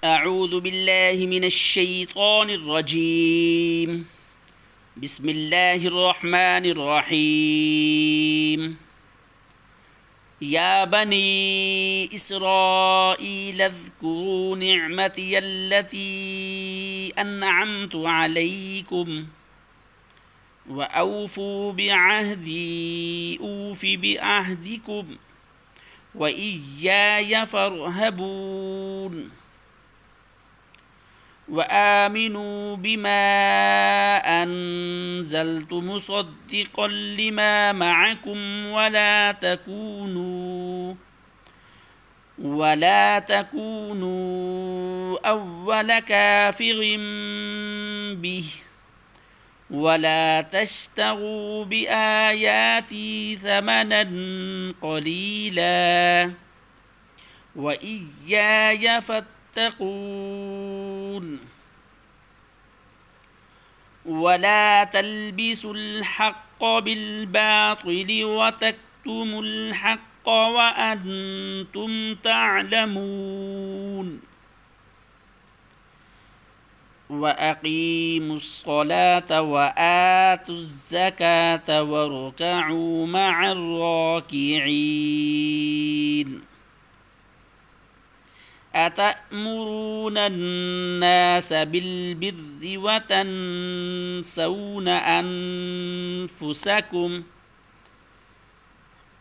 أعوذ بالله من الشيطان الرجيم. بسم الله الرحمن الرحيم. يا بني إسرائيل اذكروا نعمتي التي أنعمت عليكم وأوفوا بعهدي أوف بعهدكم وإياي فارهبون. وآمنوا بما أنزلت مصدقا لما معكم ولا تكونوا أول كافر به ولا تشتروا بآياتي ثمنا قليلا وإياي فاتقون. ولا تلبسوا الحق بالباطل وتكتموا الحق وأنتم تعلمون. وأقيموا الصلاة وآتوا الزكاة واركعوا مع الراكعين. أتأمرون الناس بالبر وتنسون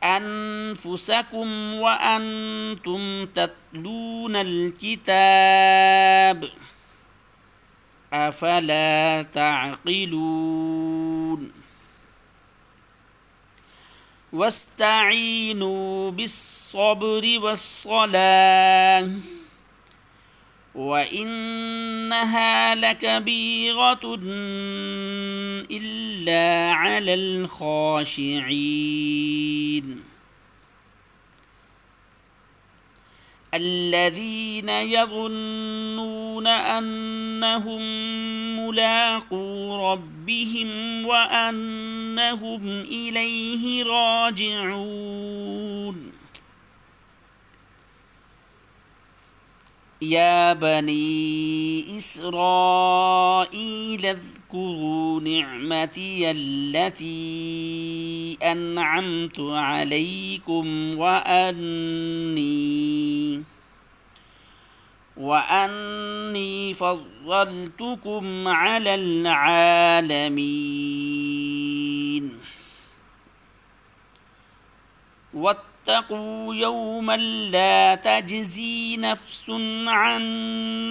أنفسكم وأنتم تتلون الكتاب أفلا تعقلون. واستعينوا بالصبر والصلاة وإنها لكبيرة إلا على الخاشعين الذين يظنون أنهم ملاقو ربهم وأنهم إليه راجعون. يا بني إسرائيل اذكروا نعمتي التي أنعمت عليكم وأني فضلتكم على العالمين. واتقوا يوما لا تجزي نفس عن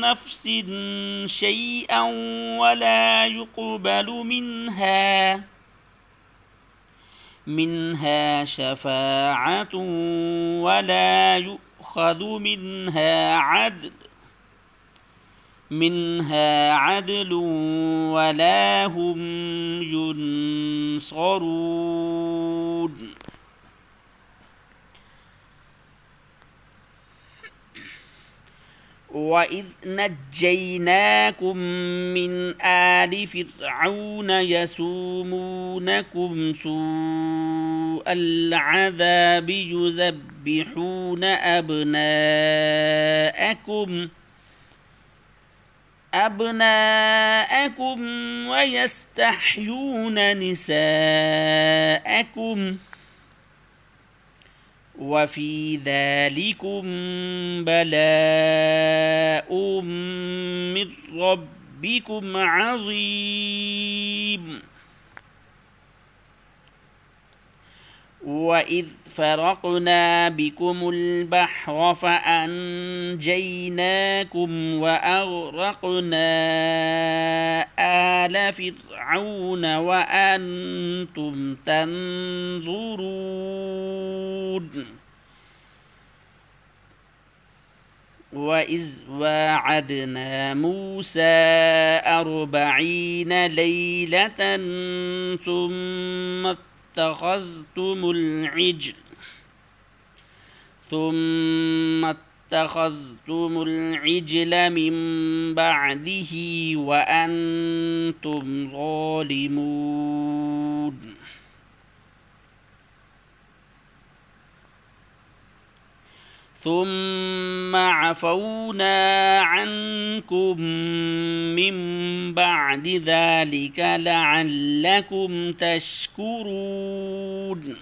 نفس شيئا ولا يقبل منها شفاعة ولا يؤخذ منها عدل ولا هم ينصرون. وإذ نجيناكم من آل فرعون يسومونكم سوء العذاب يذبحون أبناءكم ويستحيون نساءكم وفي ذلكم بلاء من ربكم عظيم. وإذ فرقنا بكم البحر فأنجيناكم وأغرقنا آل فرعون وأنتم تنظرون. وإذ واعدنا موسى 40 ليلة ثم اتخذتم العجل من بعده وأنتم ظالمون. ثم عفونا عنكم من بعد ذلك لعلكم تشكرون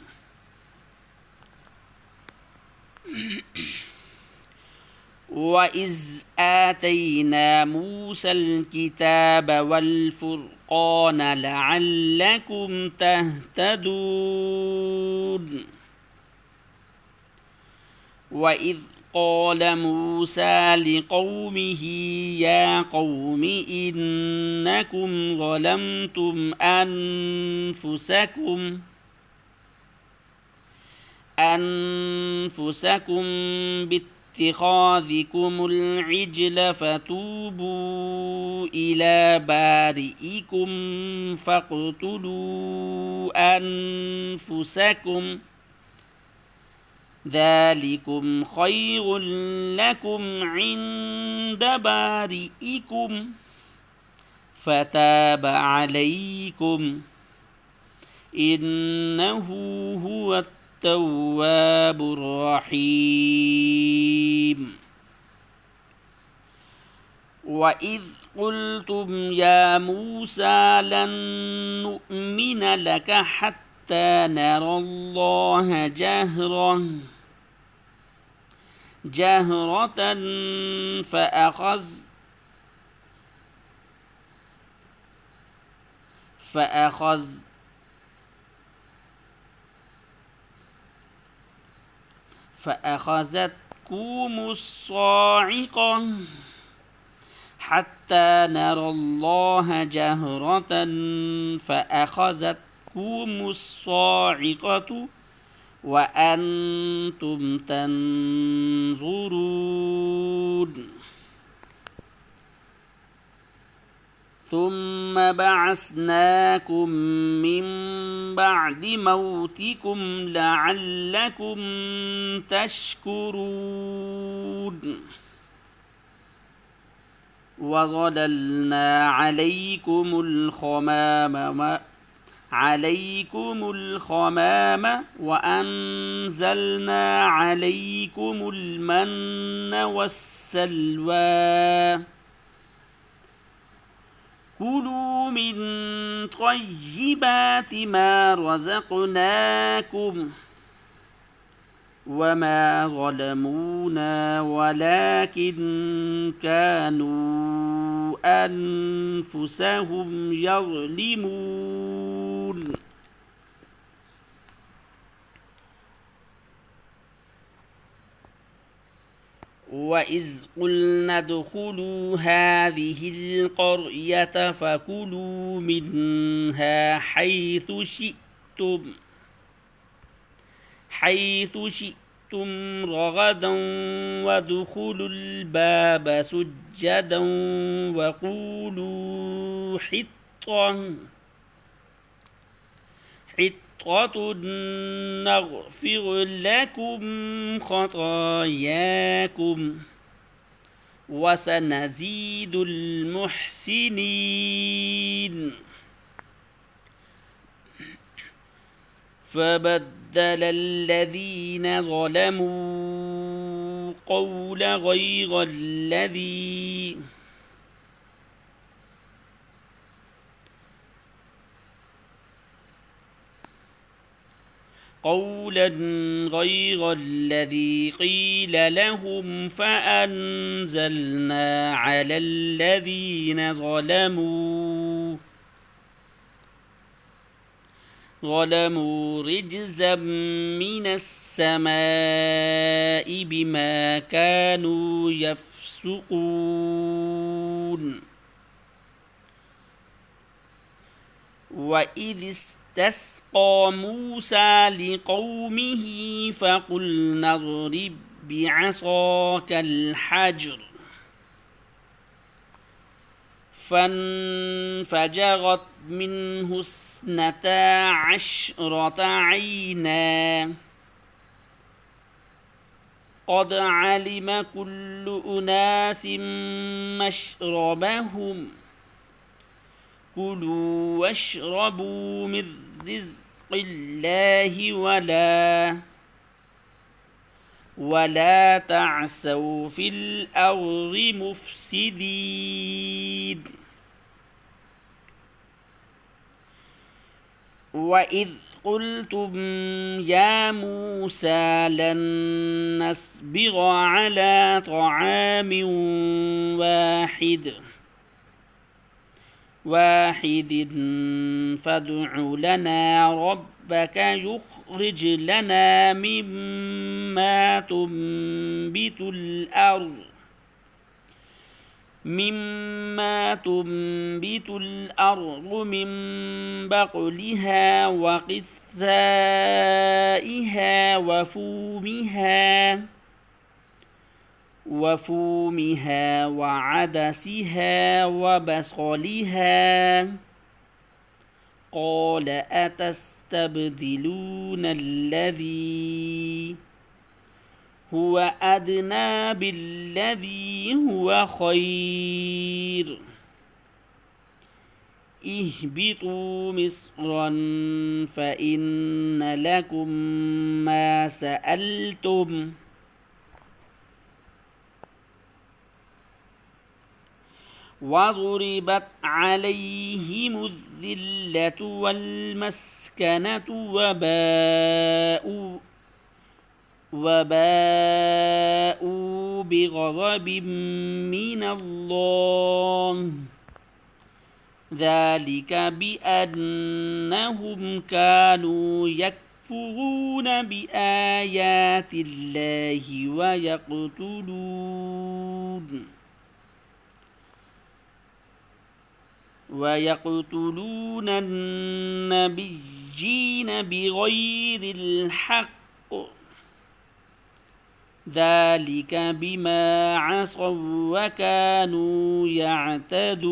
وإذ آتينا موسى الكتاب والفرقان لعلكم تهتدون وإذ قال موسى لقومه يا قوم إنكم ظلمتم أنفسكم باتخاذكم العجل فتوبوا إلى بارئكم فاقتلوا أنفسكم ذلكم خير لكم عند بارئكم فتاب عليكم إنه هو التواب الرحيم وإذ قلتم يا موسى لن نؤمن لك حتى نرى الله جهرة فأخذتكم الصاعقة حتى نرى الله جهرة فأخذتكم الصاعقة وأنتم تنظرون ثم بعثناكم من بعد موتكم لعلكم تشكرون وظللنا عليكم الغمام وأنزلنا عليكم المن والسلوى كلوا من طيبات ما رزقناكم وما ظلمونا ولكن كانوا أنفسهم يظلمون وإذ قلنا ادخلوا هذه القرية فكلوا منها حيث شئتم رغدا وادخلوا الباب سجدا وقولوا حطة نغفر لكم خطاياكم وسنزيد المحسنين فبدل الذين ظلموا قولا غير الذي قيل لهم فأنزلنا على الذين ظلموا رجزا من السماء بما كانوا يفسقون وإذ استسقى موسى لقومه فقلنا اضرب بعصاك الحجر فانفجرت منه 12 عينا قد علم كل أناس مشربهم كلوا واشربوا من رزق الله ولا تعثوا في الأرض مفسدين وإذ قلتم يا موسى لن نصبر على طعام واحد فادع لنا ربك يخرج لنا مما تنبت الأرض من بقلها وقثائها وفومها وعدسها وبصلها قال أتستبدلون الذي هو أدنى بالذي هو خير اهبطوا مصرا فإن لكم ما سألتم وضربت عليهم الذلة والمسكنة وباءوا بغضب من الله ذلك بأنهم كانوا يكفرون بآيات الله ويقتلون النبيين بغير الحق ذلك بما عصوا وكانوا يعتدون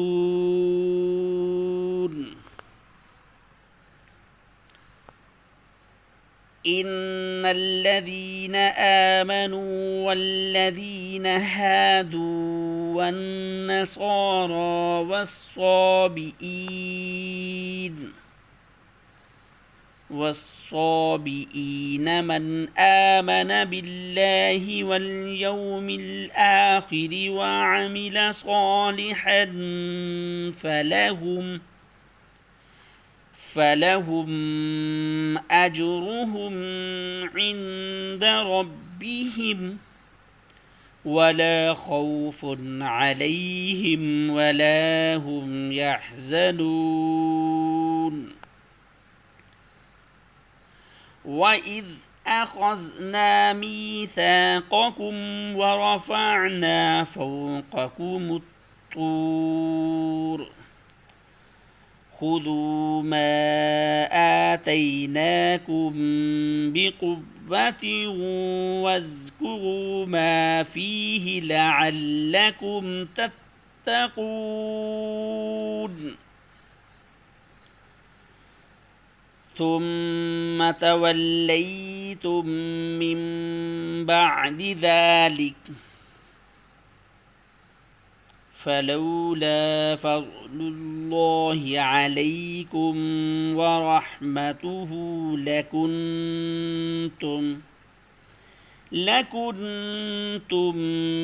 إن الذين آمنوا والذين هادوا والنصارى والصابئين من آمن بالله واليوم الآخر وعمل صالحا فلهم أجرهم عند ربهم ولا خوف عليهم ولا هم يحزنون وإذ أخذنا ميثاقكم ورفعنا فوقكم الطور خذوا ما آتيناكم بقوة واذكروا ما فيه لعلكم تتقون ثم توليتم من بعد ذلك فلولا فضل الله عليكم ورحمته لكنتم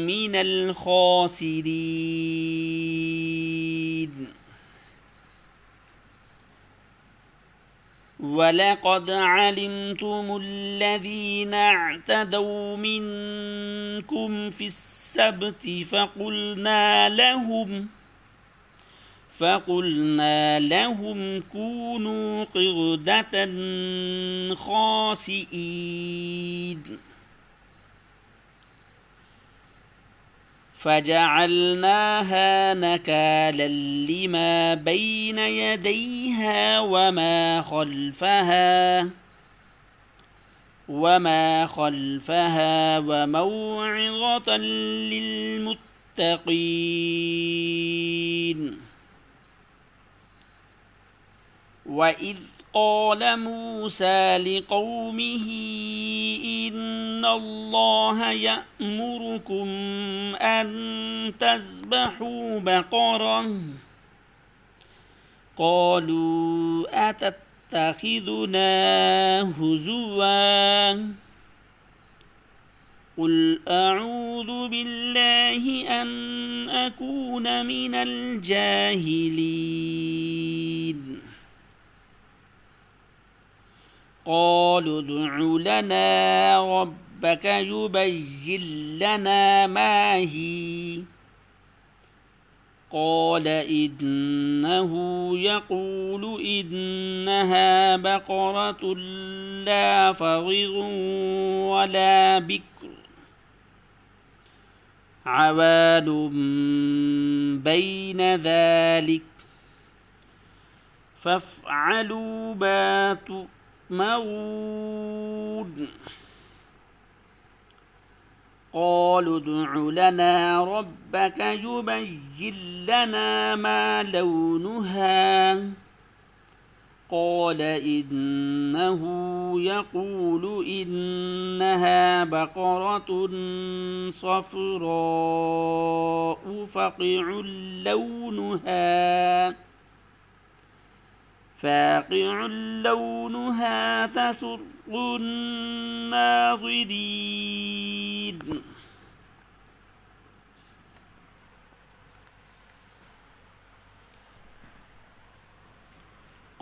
من الخاسرين ولقد علمتم الذين اعتدوا منكم في السبت فقلنا لهم كونوا قردة خاسئين فجعلناها نكالا لما بين يديها وما خلفها وموعظة للمتقين وإذ قال موسى لقومه إن الله يأمركم أن تذبحوا بقرة قالوا أتتخذنا هزوا قل أعوذ بالله أن أكون من الجاهلين قالوا ادع لنا ربك يبين لنا ما هي قال إنه يقول إنها بقرة لا فارغ ولا بكر عوان بين ذلك فافعلوا ما تؤمرون قالوا ادع لنا ربك يبين لنا ما لونها قال إنه يقول إنها بقرة صفراء فاقع لونها تسر الناظرين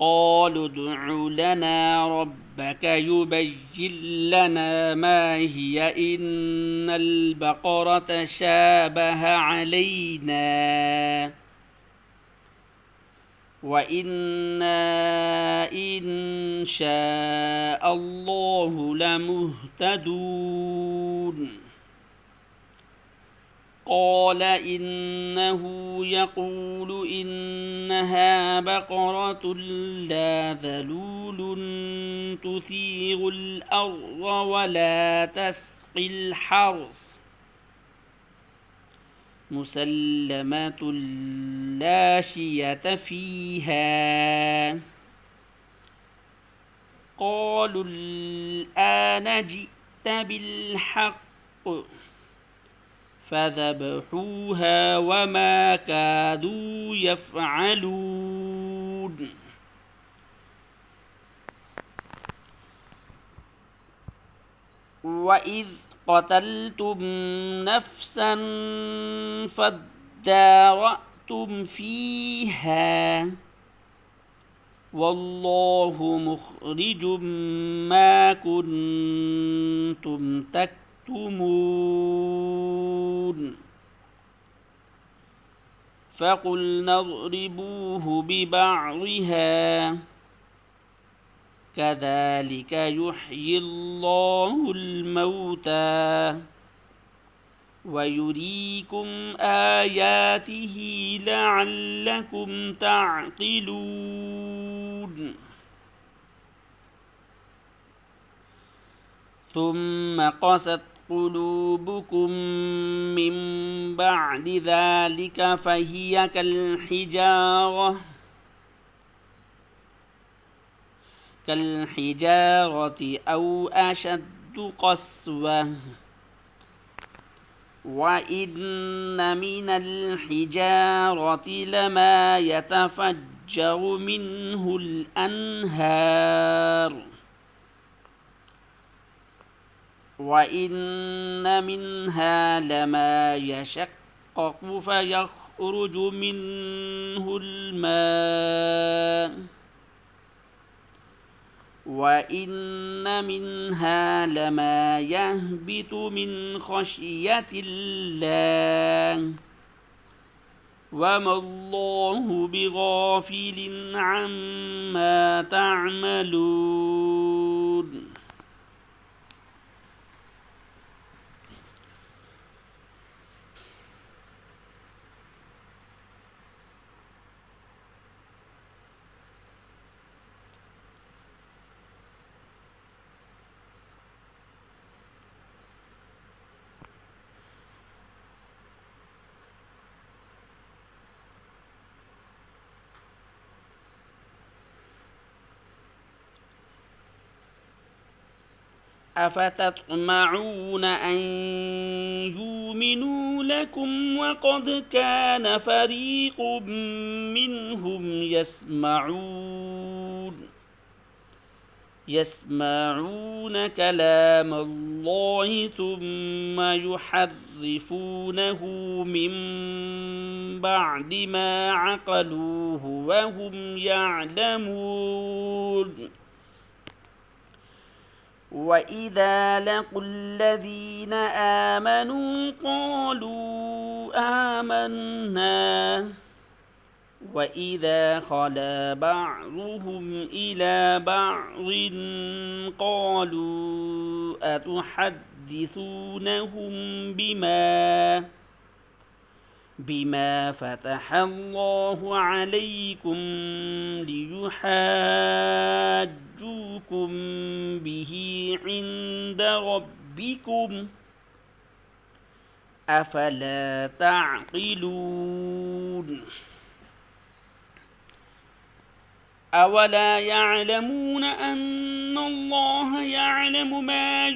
قالوا ادع لنا ربك يبين لنا ما هي إن البقرة شابه علينا وإنا إن شاء الله لمهتدون قال إنه يقول إنها بقرة لا ذلول تثير الأرض ولا تسقي الحرث مسلمة لا شية فيها قالوا الآن جئت بالحق فذبحوها وما كادوا يفعلون وإذ قتلتم نفسا فادارأتم فيها والله مخرج ما كنتم تكتمون فقلنا اضربوه ببعضها كذلك يحيي الله الموتى ويريكم آياته لعلكم تعقلون ثم قست قلوبكم من بعد ذلك فهي كالحجارة أو أشد قسوة وإن من الحجارة لما يتفجر منه الأنهار وإن منها لما يشقق فيخرج منه الماء وإن منها لما يهبط من خشية الله وما الله بغافل عما تعملون أفتطمعون أن يؤمنوا لكم وقد كان فريق منهم يسمعون يسمعون كلام الله ثم يحرفونه من بعد ما عقلوه وهم يعلمون وإذا لقوا الذين آمنوا قالوا آمنا وإذا خلا بعضهم إلى بعض قالوا أتحدثونهم بما فتح الله عليكم ليحاجوكم به عند ربكم أفلا تعقلون أولا يعلمون أن الله يعلم ما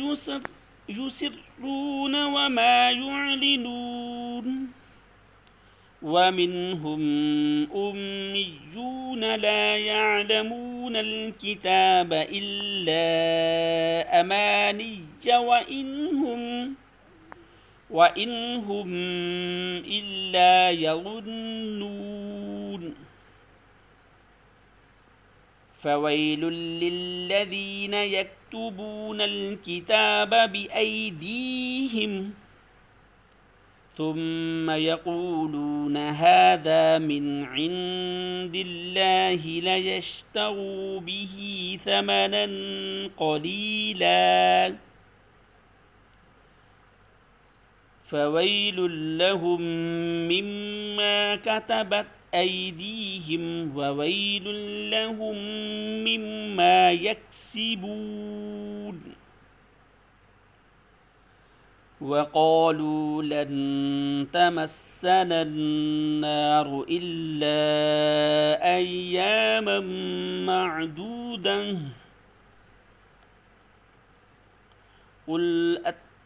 يسرون وما يعلنون ومنهم أميون لا يعلمون الكتاب إلا أماني وإن هم إلا يظنون فويل للذين يكتبون الكتاب بأيديهم ثم يقولون هذا من عند الله ليشتروا به ثمنا قليلا فويل لهم مما كتبت أيديهم وويل لهم مما يكسبون وقالوا لن تمسنا النار إلا أياما معدودة قل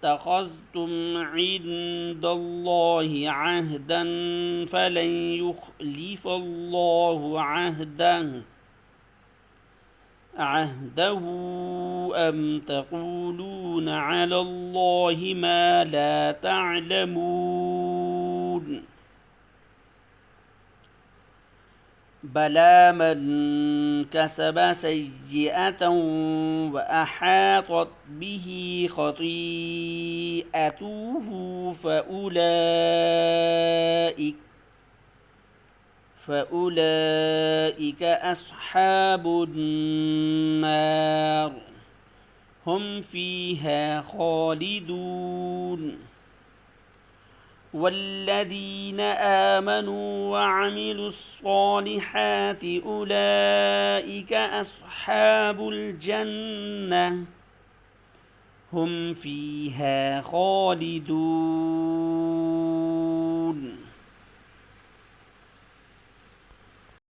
اتخذتم عند الله عهدا فلن يخلف الله عهده أم تقولون على الله ما لا تعلمون بلى من كسب سيئة وأحاطت به خطيئته فأولئك أصحاب النار هم فيها خالدون والذين آمنوا وعملوا الصالحات أولئك أصحاب الجنة هم فيها خالدون